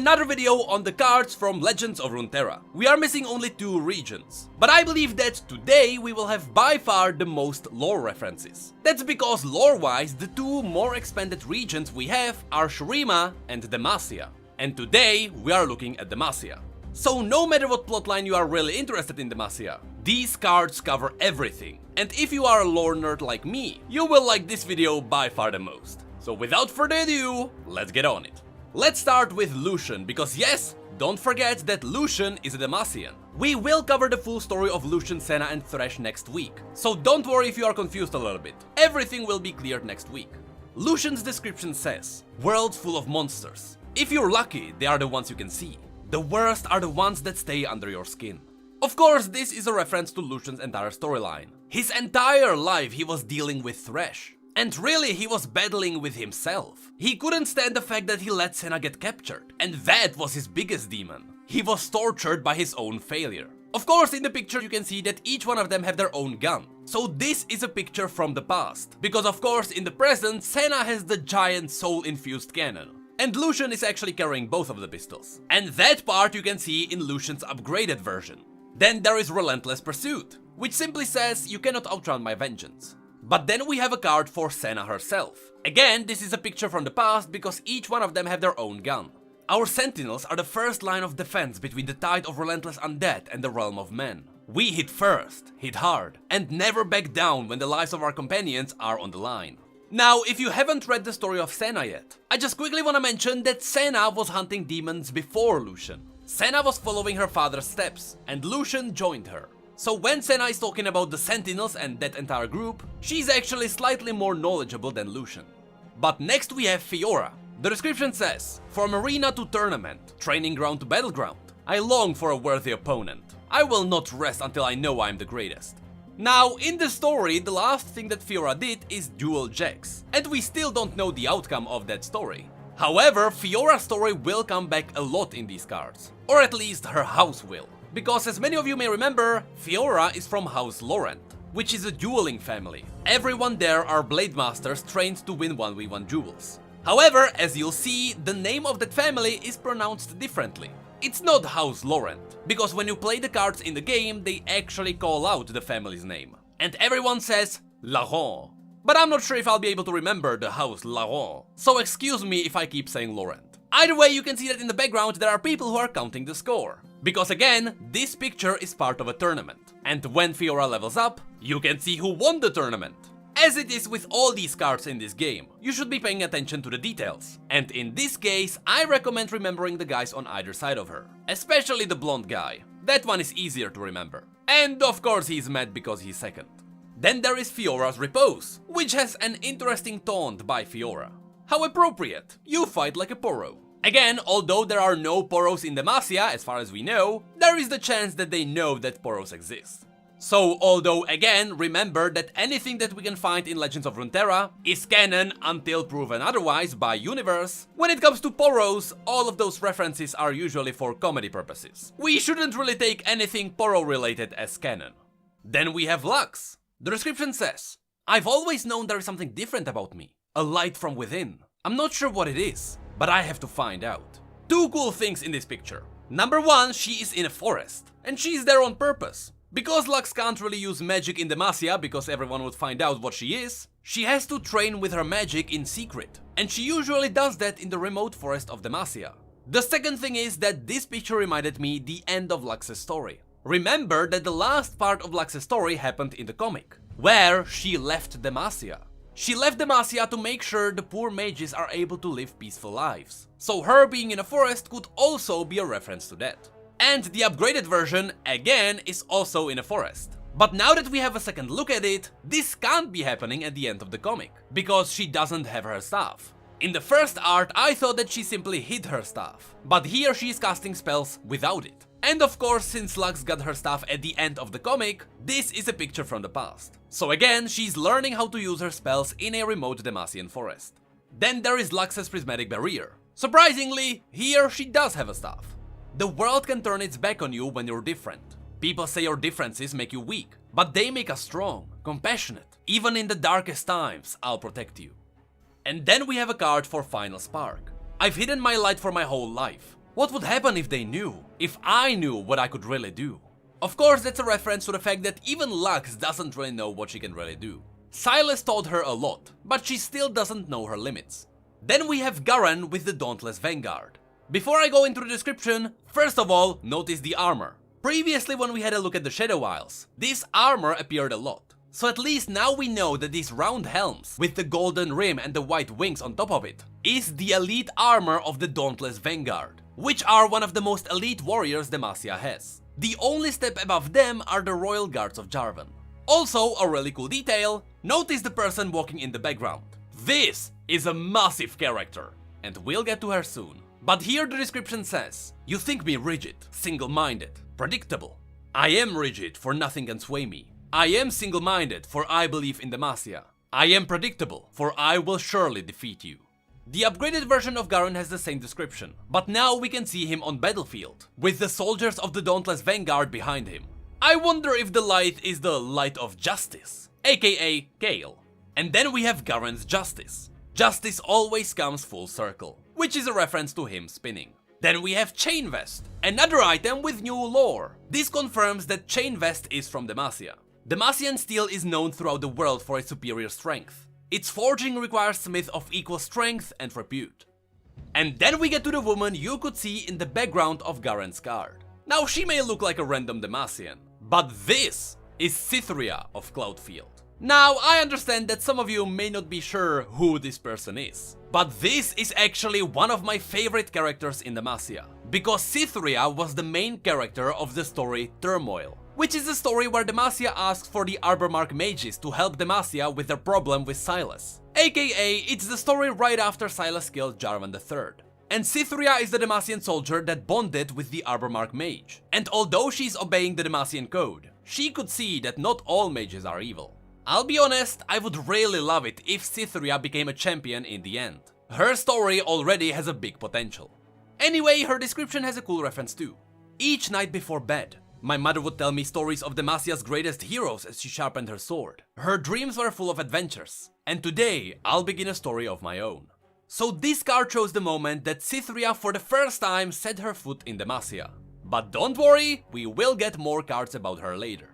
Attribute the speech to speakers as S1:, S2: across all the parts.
S1: another video on the cards from Legends of Runeterra. We are missing only 2 regions, but I believe that today we will have by far the most lore references. That's because lore-wise, the 2 more expanded regions we have are Shurima and Demacia. And today we are looking at Demacia. So no matter what plotline you are really interested in Demacia, these cards cover everything. And if you are a lore nerd like me, you will like this video by far the most. So without further ado, let's get on it. Let's start with Lucian, because yes, don't forget that Lucian is a Demacian. We will cover the full story of Lucian, Senna and Thresh next week, so don't worry if you are confused a little bit. Everything will be cleared next week. Lucian's description says, world full of monsters. If you're lucky, they are the ones you can see. The worst are the ones that stay under your skin. Of course, this is a reference to Lucian's entire storyline. His entire life he was dealing with Thresh. And really, he was battling with himself. He couldn't stand the fact that he let Senna get captured, and that was his biggest demon. He was tortured by his own failure. Of course, in the picture you can see that each one of them have their own gun. So this is a picture from the past, because of course in the present Senna has the giant soul-infused cannon. And Lucian is actually carrying both of the pistols. And that part you can see in Lucian's upgraded version. Then there is Relentless Pursuit, which simply says you cannot outrun my vengeance. But then we have a card for Senna herself. Again, this is a picture from the past because each one of them have their own gun. Our sentinels are the first line of defense between the tide of relentless undead and the realm of men. We hit first, hit hard, and never back down when the lives of our companions are on the line. Now, if you haven't read the story of Senna yet, I just quickly want to mention that Senna was hunting demons before Lucian. Senna was following her father's steps, and Lucian joined her. So when Senna is talking about the Sentinels and that entire group, she's actually slightly more knowledgeable than Lucian. But next we have Fiora. The description says, from arena to tournament, training ground to battleground, I long for a worthy opponent. I will not rest until I know I am the greatest. Now, in the story, the last thing that Fiora did is duel Jax, and we still don't know the outcome of that story. However, Fiora's story will come back a lot in these cards, or at least her house will. Because as many of you may remember, Fiora is from House Laurent, which is a dueling family. Everyone there are blade masters trained to win 1v1 duels. However, as you'll see, the name of that family is pronounced differently. It's not House Laurent, because when you play the cards in the game, they actually call out the family's name. And everyone says Laurent. But I'm not sure if I'll be able to remember the House Laurent, so excuse me if I keep saying Laurent. Either way, you can see that in the background there are people who are counting the score. Because again, this picture is part of a tournament. And when Fiora levels up, you can see who won the tournament. As it is with all these cards in this game, you should be paying attention to the details. And in this case, I recommend remembering the guys on either side of her. Especially the blonde guy. That one is easier to remember. And of course he's mad because he's second. Then there is Fiora's Repose, which has an interesting taunt by Fiora. How appropriate, you fight like a Poro. Again, although there are no Poros in Demacia, as far as we know, there is the chance that they know that Poros exist. So, although again, remember that anything that we can find in Legends of Runeterra is canon until proven otherwise by universe, when it comes to Poros, all of those references are usually for comedy purposes. We shouldn't really take anything Poro related as canon. Then we have Lux. The description says, I've always known there is something different about me, a light from within. I'm not sure what it is, but I have to find out. 2 cool things in this picture. Number 1, she is in a forest, and she's there on purpose. Because Lux can't really use magic in Demacia because everyone would find out what she is, she has to train with her magic in secret, and she usually does that in the remote forest of Demacia. The second thing is that this picture reminded me the end of Lux's story. Remember that the last part of Lux's story happened in the comic, where she left Demacia. She left Demacia to make sure the poor mages are able to live peaceful lives. So her being in a forest could also be a reference to that. And the upgraded version, again, is also in a forest. But now that we have a second look at it, this can't be happening at the end of the comic, because she doesn't have her staff. In the first art, I thought that she simply hid her staff, but here she is casting spells without it. And of course, since Lux got her staff at the end of the comic, this is a picture from the past. So again, she's learning how to use her spells in a remote Demacian forest. Then there is Lux's prismatic barrier. Surprisingly, here she does have a staff. The world can turn its back on you when you're different. People say your differences make you weak, but they make us strong, compassionate. Even in the darkest times, I'll protect you. And then we have a card for Final Spark. I've hidden my light for my whole life. What would happen if they knew? If I knew what I could really do? Of course, that's a reference to the fact that even LUX doesn't really know what she can really do. Silas taught her a lot, but she still doesn't know her limits. Then we have Garen with the Dauntless Vanguard. Before I go into the description, first of all, notice the armor. Previously, when we had a look at the Shadow Isles, this armor appeared a lot. So at least now we know that these round helms with the golden rim and the white wings on top of it is the elite armor of the Dauntless Vanguard, which are one of the most elite warriors Demacia has. The only step above them are the Royal Guards of Jarvan. Also, a really cool detail, notice the person walking in the background. This is a massive character, and we'll get to her soon. But here the description says, you think me rigid, single-minded, predictable. I am rigid, for nothing can sway me. I am single-minded, for I believe in Demacia. I am predictable, for I will surely defeat you. The upgraded version of Garen has the same description, but now we can see him on battlefield, with the soldiers of the Dauntless Vanguard behind him. I wonder if the light is the light of justice, aka Kale. And then we have Garen's Justice. Justice always comes full circle, which is a reference to him spinning. Then we have Chain Vest, another item with new lore. This confirms that Chain Vest is from Demacia. Demacian steel is known throughout the world for its superior strength. Its forging requires smith of equal strength and repute. And then we get to the woman you could see in the background of Garen's card. Now she may look like a random Demacian, but this is CITHRIA of CLOUDFIELD. Now I understand that some of you may not be sure who this person is, but this is actually one of my favorite characters in Demacia, because CITHRIA was the main character of the story Turmoil, which is the story where Demacia asks for the Arbormark mages to help Demacia with their problem with Silas. AKA, it's the story right after Silas killed Jarvan III. And CITHRIA is the Demacian soldier that bonded with the Arbormark mage. And although she's obeying the Demacian code, she could see that not all mages are evil. I'll be honest, I would really love it if CITHRIA became a champion in the end. Her story already has a big potential. Anyway, her description has a cool reference too. Each night before bed, my mother would tell me stories of Demacia's greatest heroes as she sharpened her sword. Her dreams were full of adventures, and today I'll begin a story of my own. So this card shows the moment that CITHRIA for the first time set her foot in Demacia. But don't worry, we will get more cards about her later.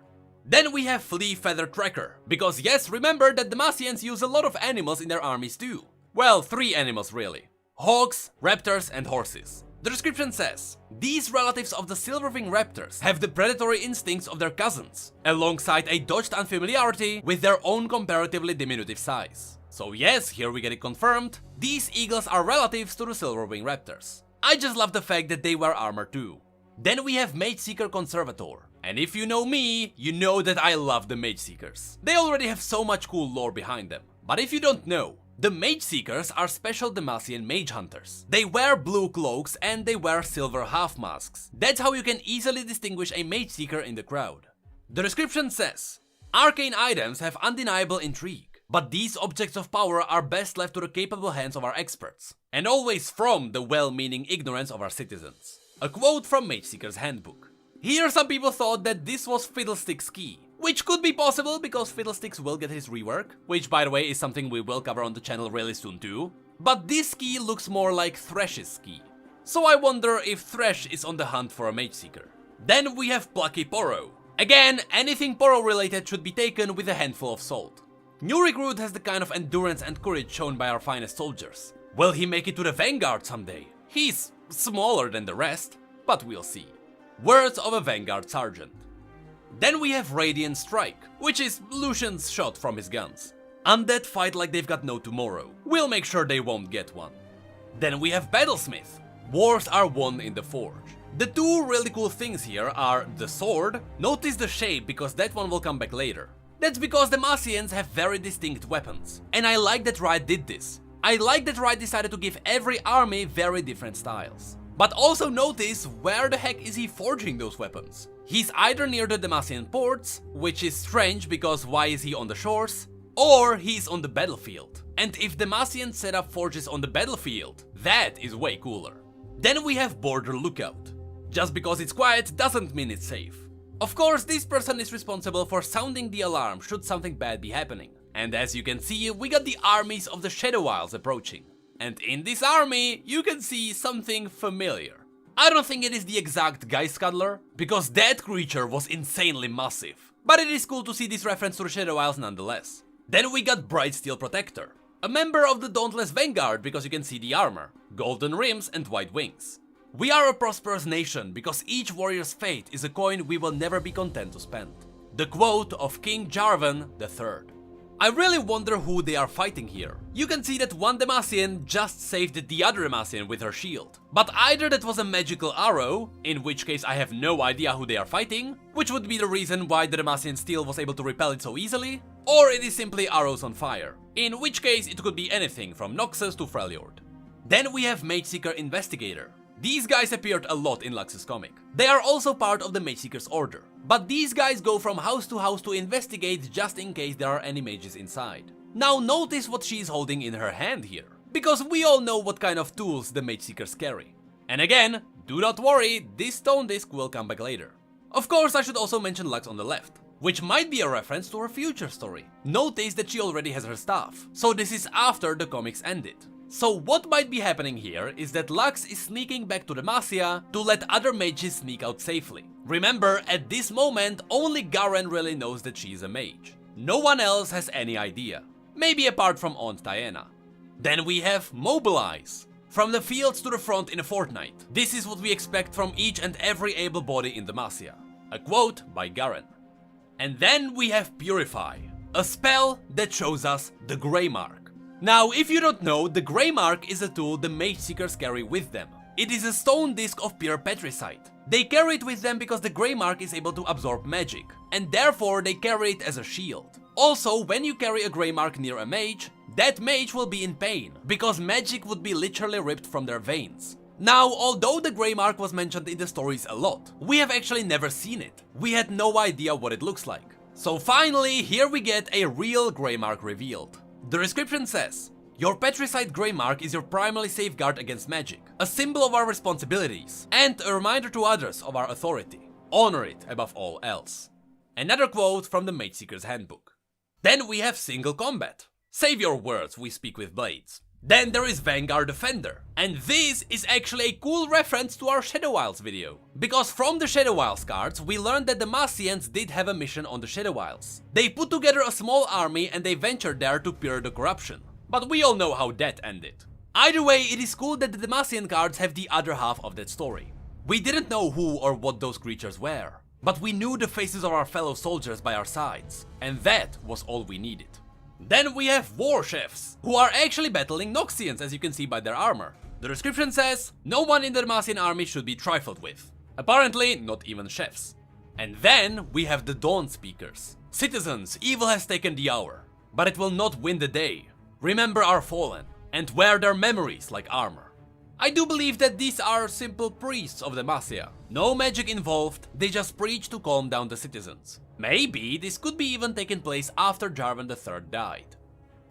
S1: Then we have FLEETFEATHER Tracker, because yes, remember that Demacians use a lot of animals in their armies too. Well, 3 animals really. Hawks, raptors and horses. The description says, these relatives of the silverwing raptors have the predatory instincts of their cousins, alongside a dodged unfamiliarity with their own comparatively diminutive size. So yes, here we get it confirmed, these eagles are relatives to the silverwing raptors. I just love the fact that they wear armor too. Then we have MAGESEEKER CONSERVATOR. And if you know me, you know that I love the MAGESEEKERs. They already have so much cool lore behind them. But if you don't know, the MAGESEEKERs are special Demacian mage hunters. They wear blue cloaks and they wear silver half masks. That's how you can easily distinguish a MAGESEEKER in the crowd. The description says, arcane items have undeniable intrigue, but these objects of power are best left to the capable hands of our experts, and always from the well-meaning ignorance of our citizens. A quote from MAGESEEKER's handbook. Here some people thought that this was Fiddlestick's key, which could be possible because Fiddlesticks will get his rework, which by the way is something we will cover on the channel really soon too. But this key looks more like Thresh's key. So I wonder if Thresh is on the hunt for a MAGESEEKER. Then we have Plucky PORO. Again, anything PORO related should be taken with a handful of salt. New recruit has the kind of endurance and courage shown by our finest soldiers. Will he make it to the Vanguard someday? He's smaller than the rest, but we'll see. Words of a Vanguard Sergeant. Then we have Radiant Strike, which is Lucian's shot from his guns. Undead fight like they've got no tomorrow. We'll make sure they won't get one. Then we have BATTLESMITH. Wars are won in the forge. The 2 really cool things here are the sword. Notice the shape because that one will come back later. That's because the Demacians have very distinct weapons. And I like that Riot did this. I like that Riot decided to give every army very different styles. But also notice where the heck is he forging those weapons? He's either near the Demacian ports, which is strange because why is he on the shores? Or he's on the battlefield. And if Demacian set up forges on the battlefield, that is way cooler. Then we have Border Lookout. Just because it's quiet doesn't mean it's safe. Of course, this person is responsible for sounding the alarm should something bad be happening. And as you can see, we got the armies of the Shadow Isles approaching. And in this army, you can see something familiar. I don't think it is the exact Geist Scuddler, because that creature was insanely massive. But it is cool to see this reference to the Shadow Isles nonetheless. Then we got BRIGHTSTEEL Protector, a member of the Dauntless Vanguard because you can see the armor, golden rims and white wings. We are a prosperous nation because each warrior's fate is a coin we will never be content to spend. The quote of King Jarvan III. I really wonder who they are fighting here. You can see that one Demacian just saved the other Demacian with her shield. But either that was a magical arrow, in which case I have no idea who they are fighting, which would be the reason why the Demacian steel was able to repel it so easily, or it is simply arrows on fire, in which case it could be anything from LUX'S to Freljord. Then we have MageSeeker Investigator. These guys appeared a lot in LUX'S comic. They are also part of the Mageseeker's order. But these guys go from house to investigate just in case there are any mages inside. Now notice what she is holding in her hand here, because we all know what kind of tools the Mageseekers carry. And again, do not worry, this stone disc will come back later. Of course, I should also mention Lux on the left, which might be a reference to her future story. Notice that she already has her staff, so this is after the comics ended. So what might be happening here is that Lux is sneaking back to Demacia to let other mages sneak out safely. Remember, at this moment, only Garen really knows that she is a mage. No one else has any idea. Maybe apart from Aunt Diana. Then we have Mobilize. From the fields to the front in a fortnight. This is what we expect from each and every able body in Demacia. A quote by Garen. And then we have Purify. A spell that shows us the Grey Mark. Now, if you don't know, the Grey Mark is a tool the Mageseekers carry with them. It is a stone disc of pure petricite. They carry it with them because the Grey Mark is able to absorb magic, and therefore they carry it as a shield. Also, when you carry a Grey Mark near a mage, that mage will be in pain, because magic would be literally ripped from their veins. Now, although the Grey Mark was mentioned in the stories a lot, we have actually never seen it. We had no idea what it looks like. So finally, here we get a real Grey Mark revealed. The description says, your petricite Grey Mark is your primary safeguard against magic, a symbol of our responsibilities, and a reminder to others of our authority. Honor it above all else. Another quote from the Mageseeker's Handbook. Then we have single combat. Save your words, we speak with blades. Then there is Vanguard Defender, and this is actually a cool reference to our Shadow Isles video. Because from the Shadow Isles cards, we learned that the Demacians did have a mission on the Shadow Isles. They put together a small army and they ventured there to pure the corruption. But we all know how that ended. Either way, it is cool that the Demacian cards have the other half of that story. We didn't know who or what those creatures were, but we knew the faces of our fellow soldiers by our sides, and that was all we needed. Then we have War Chefs, who are actually battling Noxians, as you can see by their armor. The description says, no one in the Demacian army should be trifled with. Apparently, not even chefs. And then we have the DAWNSPEAKERS. Citizens, evil has taken the hour, but it will not win the day. Remember our fallen, and wear their memories like armor. I do believe that these are simple priests of Demacia. No magic involved, they just preach to calm down the citizens. Maybe this could be even taken place after Jarvan III died.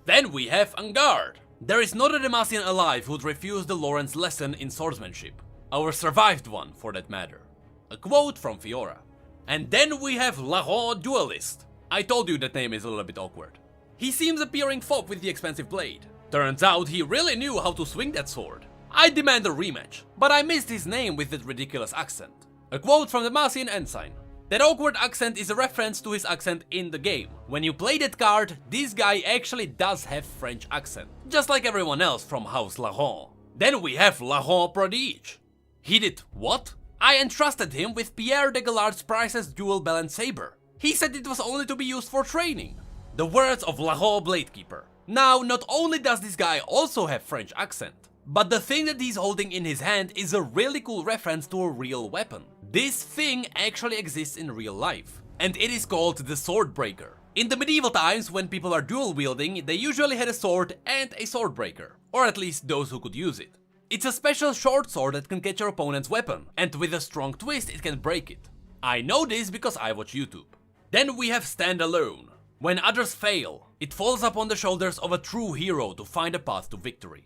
S1: Then we have GARDE. There is not a Demacian alive who'd refuse the LAURENT's lesson in swordsmanship. Our survived one, for that matter. A quote from Fiora. And then we have LAURENT DUELIST. I told you that name is a little bit awkward. He seems appearing fop with the expensive blade. Turns out he really knew how to swing that sword. I demand a rematch, but I missed his name with that ridiculous accent. A quote from the Demacian Ensign. That awkward accent is a reference to his accent in the game. When you play that card, this guy actually does have French accent, just like everyone else from House LAURENT. Then we have LAURENT PROTEGE. He did what? I entrusted him with Pierre de Gallard's priceless dual balanced saber. He said it was only to be used for training. The words of LAURENT Bladekeeper. Now, not only does this guy also have French accent, but the thing that he's holding in his hand is a really cool reference to a real weapon. This thing actually exists in real life, and it is called the Swordbreaker. In the medieval times, when people are dual wielding, they usually had a sword and a swordbreaker, or at least those who could use it. It's a special short sword that can catch your opponent's weapon, and with a strong twist it can break it. I know this because I watch YouTube. Then we have Stand Alone. When others fail, it falls upon the shoulders of a true hero to find a path to victory.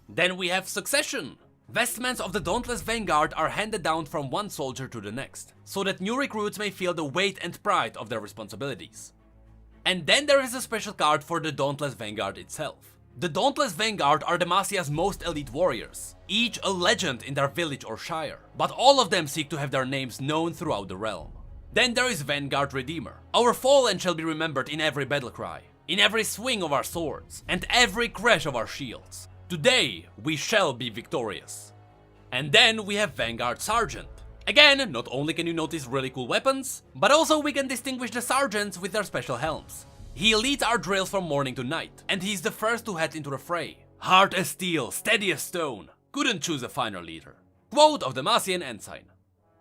S1: Then we have Succession. Vestments of the Dauntless Vanguard are handed down from one soldier to the next, so that new recruits may feel the weight and pride of their responsibilities. And then there is a special card for the Dauntless Vanguard itself. The Dauntless Vanguard are Demacia's most elite warriors, each a legend in their village or shire, but all of them seek to have their names known throughout the realm. Then there is Vanguard Redeemer. Our fallen shall be remembered in every battle cry, in every swing of our swords, and every crash of our shields. Today, we shall be victorious. And then we have Vanguard Sergeant. Again, not only can you notice really cool weapons, but also we can distinguish the sergeants with their special helms. He leads our drills from morning to night, and he's the first to head into the fray. Hard as steel, steady as stone. Couldn't choose a finer leader. Quote of Demacian Ensign.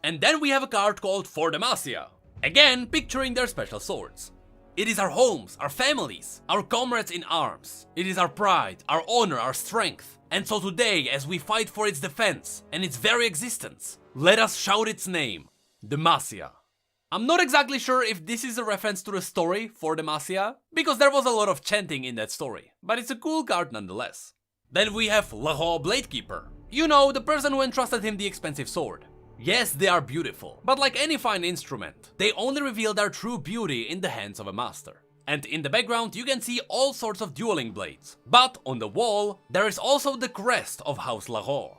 S1: And then we have a card called For Demacia. Again, picturing their special swords. It is our homes, our families, our comrades in arms. It is our pride, our honor, our strength. And so today, as we fight for its defense and its very existence, let us shout its name, Demacia. I'm not exactly sure if this is a reference to the story For Demacia, because there was a lot of chanting in that story, but it's a cool card nonetheless. Then we have Lahore Bladekeeper. You know, the person who entrusted him the expensive sword. Yes, they are beautiful, but like any fine instrument, they only reveal their true beauty in the hands of a master. And in the background you can see all sorts of dueling blades, but on the wall there is also the crest of House Lahore.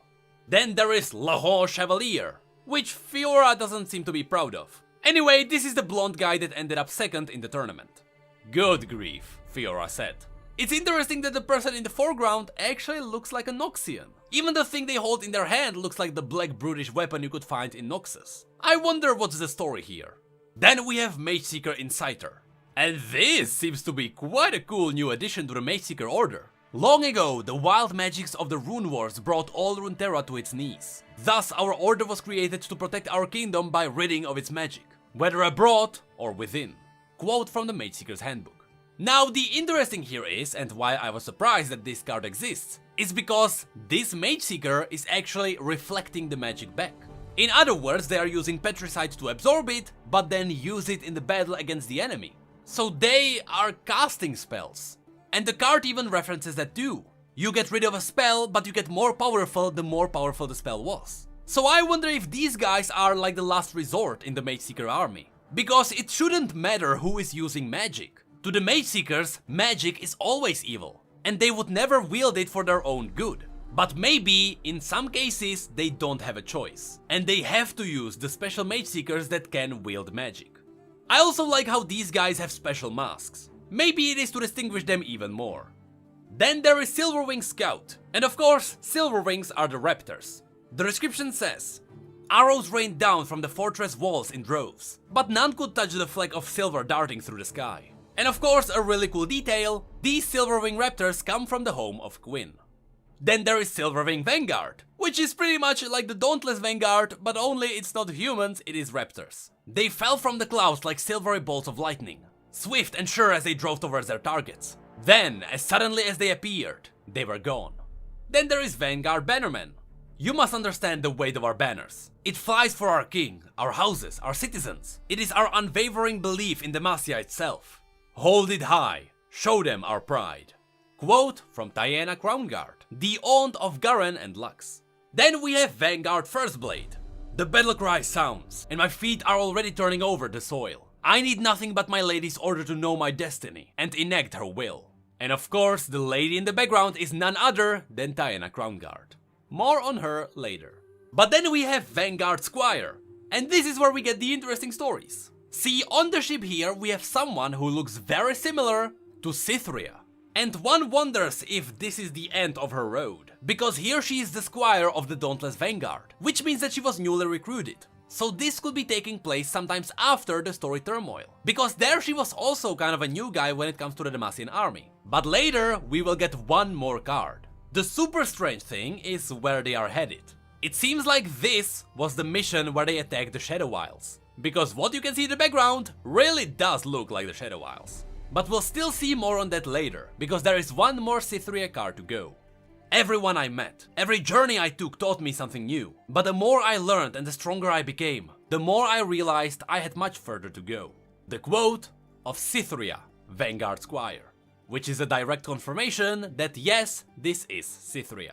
S1: Then there is Lahore Chevalier, which Fiora doesn't seem to be proud of. Anyway, this is the blonde guy that ended up second in the tournament. Good grief, Fiora said. It's interesting that the person in the foreground actually looks like a Noxian. Even the thing they hold in their hand looks like the black brutish weapon you could find in Noxus. I wonder what's the story here. Then we have Mageseeker Inciter. And this seems to be quite a cool new addition to the Mageseeker order. Long ago, the wild magics of the Rune Wars brought all Runeterra to its knees. Thus, our order was created to protect our kingdom by ridding of its magic, whether abroad or within. Quote from the Mageseeker's handbook. Now, the interesting here is, and why I was surprised that this card exists, is because this Mageseeker is actually reflecting the magic back. In other words, they are using Petricide to absorb it, but then use it in the battle against the enemy. So they are casting spells. And the card even references that too. You get rid of a spell, but you get more powerful the more powerful the spell was. So I wonder if these guys are like the last resort in the Mageseeker army. Because it shouldn't matter who is using magic. To the Mageseekers, magic is always evil, and they would never wield it for their own good. But maybe, in some cases, they don't have a choice, and they have to use the special Mageseekers that can wield magic. I also like how these guys have special masks. Maybe it is to distinguish them even more. Then there is Silverwing Scout, and of course, Silverwings are the raptors. The description says, arrows rained down from the fortress walls in droves, but none could touch the fleck of silver darting through the sky. And of course, a really cool detail, these Silverwing Raptors come from the home of Quinn. Then there is Silverwing Vanguard, which is pretty much like the Dauntless Vanguard, but only it's not humans, it is raptors. They fell from the clouds like silvery bolts of lightning, swift and sure as they drove towards their targets. Then, as suddenly as they appeared, they were gone. Then there is Vanguard Bannerman. You must understand the weight of our banners. It flies for our king, our houses, our citizens. It is our unwavering belief in Demacia itself. Hold it high, show them our pride. Quote from Diana Crownguard, the aunt of Garen and Lux. Then we have Vanguard First Blade. The battle cry sounds, and my feet are already turning over the soil. I need nothing but my lady's order to know my destiny and enact her will. And of course, the lady in the background is none other than Diana Crownguard. More on her later. But then we have Vanguard Squire, and this is where we get the interesting stories. See, on the ship here we have someone who looks very similar to CITHRIA. And one wonders if this is the end of her road, because here she is the squire of the Dauntless Vanguard, which means that she was newly recruited. So this could be taking place sometimes after the story turmoil, because there she was also kind of a new guy when it comes to the Demacian army. But later we will get one more card. The super strange thing is where they are headed. It seems like this was the mission where they attacked the Shadow Isles. Because what you can see in the background really does look like the Shadow Isles. But we'll still see more on that later, because there is one more CITHRIA card to go. Everyone I met, every journey I took taught me something new. But the more I learned and the stronger I became, the more I realized I had much further to go. The quote of CITHRIA, Vanguard Squire, which is a direct confirmation that yes, this is CITHRIA.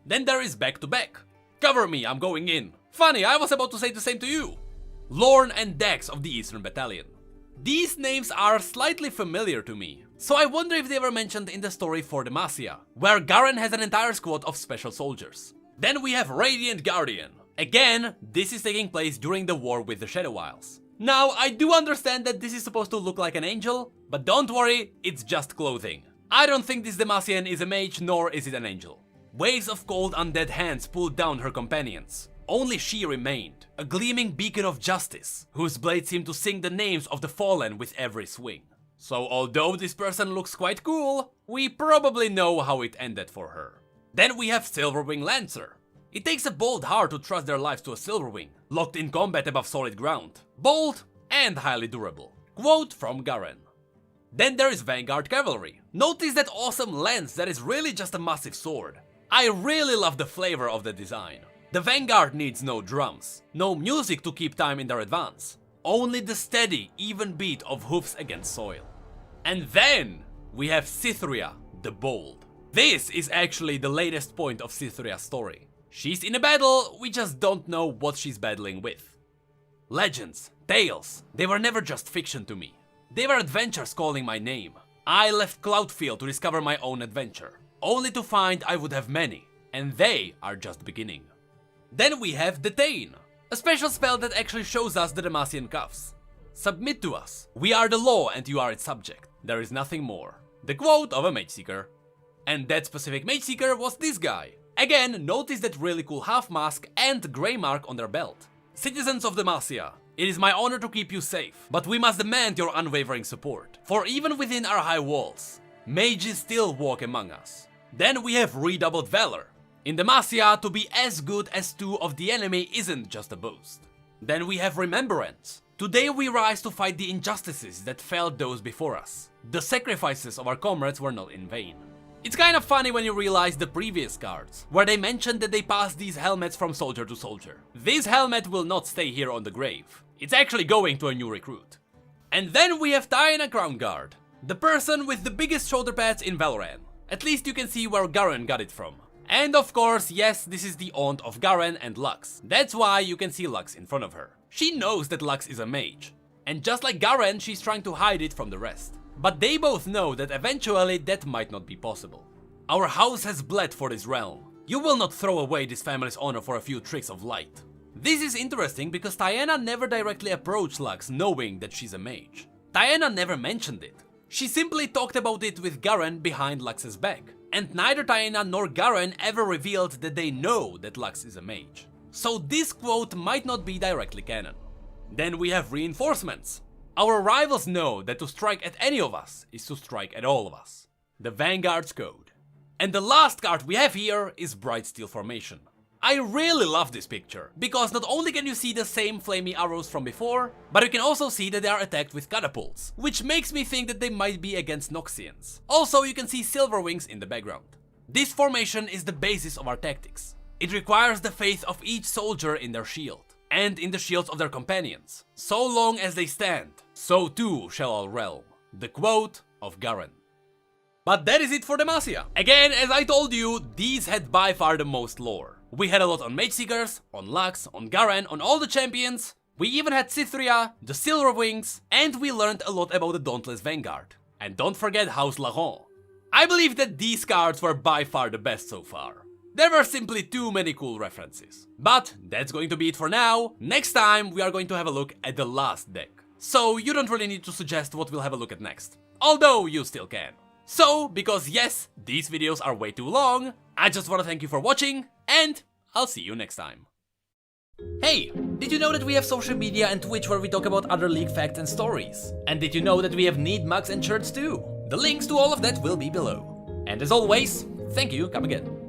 S1: Then there is Back to Back. Cover me, I'm going in. Funny, I was about to say the same to you. Lorne and Dax of the Eastern Battalion. These names are slightly familiar to me, So I wonder if they were mentioned in the story for Demacia, where Garen has an entire squad of special soldiers. Then we have Radiant Guardian. Again, this is taking place during the war with the Shadow Isles. Now, I do understand that this is supposed to look like an angel, but don't worry, it's just clothing. I don't think this Demacian is a mage, nor is it an angel. Waves of cold undead hands pulled down her companions. Only she remained, a gleaming beacon of justice, whose blades seemed to sing the names of the fallen with every swing. So although this person looks quite cool, we probably know how it ended for her. Then we have Silverwing Lancer. It takes a bold heart to trust their lives to a Silverwing, locked in combat above solid ground. Bold and highly durable. Quote from Garen. Then there is Vanguard Cavalry. Notice that awesome lance that is really just a massive sword. I really love the flavor of the design. The Vanguard needs no drums, no music to keep time in their advance. Only the steady, even beat of hoofs against soil. And then we have CITHRIA, the Bold. This is actually the latest point of CITHRIA's story. She's in a battle, we just don't know what she's battling with. Legends, tales, they were never just fiction to me. They were adventures calling my name. I left Cloudfield to discover my own adventure, only to find I would have many, and they are just beginning. Then we have Detain, a special spell that actually shows us the Demacian cuffs. Submit to us. We are the law and you are its subject. There is nothing more. The quote of a Mageseeker. And that specific Mageseeker was this guy. Again, notice that really cool half mask and grey mark on their belt. Citizens of Demacia, it is my honor to keep you safe, but we must demand your unwavering support. For even within our high walls, mages still walk among us. Then we have Redoubled Valor. In Demacia, to be as good as two of the enemy isn't just a boast. Then we have Remembrance. Today we rise to fight the injustices that felled those before us. The sacrifices of our comrades were not in vain. It's kind of funny when you realize the previous cards, where they mentioned that they pass these helmets from soldier to soldier. This helmet will not stay here on the grave. It's actually going to a new recruit. And then we have Diana Crown Guard, the person with the biggest shoulder pads in Valorant. At least you can see where Garen got it from. And of course, yes, this is the aunt of Garen and Lux. That's why you can see Lux in front of her. She knows that Lux is a mage. And just like Garen, she's trying to hide it from the rest. But they both know that eventually that might not be possible. Our house has bled for this realm. You will not throw away this family's honor for a few tricks of light. This is interesting because Diana never directly approached Lux knowing that she's a mage. Diana never mentioned it. She simply talked about it with Garen behind Lux's back. And neither Diana nor Garen ever revealed that they know that Lux is a mage. So this quote might not be directly canon. Then we have Reinforcements. Our rivals know that to strike at any of us is to strike at all of us. The Vanguard's Code. And the last card we have here is BRIGHTSTEEL Formation. I really love this picture, because not only can you see the same flamey arrows from before, but you can also see that they are attacked with catapults, which makes me think that they might be against Noxians. Also, you can see Silverwings in the background. This formation is the basis of our tactics. It requires the faith of each soldier in their shield, and in the shields of their companions. So long as they stand, so too shall all realm. The quote of Garen. But that is it for Demacia. Again, as I told you, these had by far the most lore. We had a lot on Mageseekers, on Lux, on Garen, on all the champions. We even had CITHRIA, the Silverwings, and we learned a lot about the Dauntless Vanguard. And don't forget House LAURENT. I believe that these cards were by far the best so far. There were simply too many cool references. But that's going to be it for now. Next time we are going to have a look at the last deck. So you don't really need to suggest what we'll have a look at next. Although you still can. So, because yes, these videos are way too long, I just want to thank you for watching, and I'll see you next time. Hey, did you know that we have social media and Twitch where we talk about other League facts and stories? And did you know that we have neat mugs and shirts too? The links to all of that will be below. And as always, thank you, come again.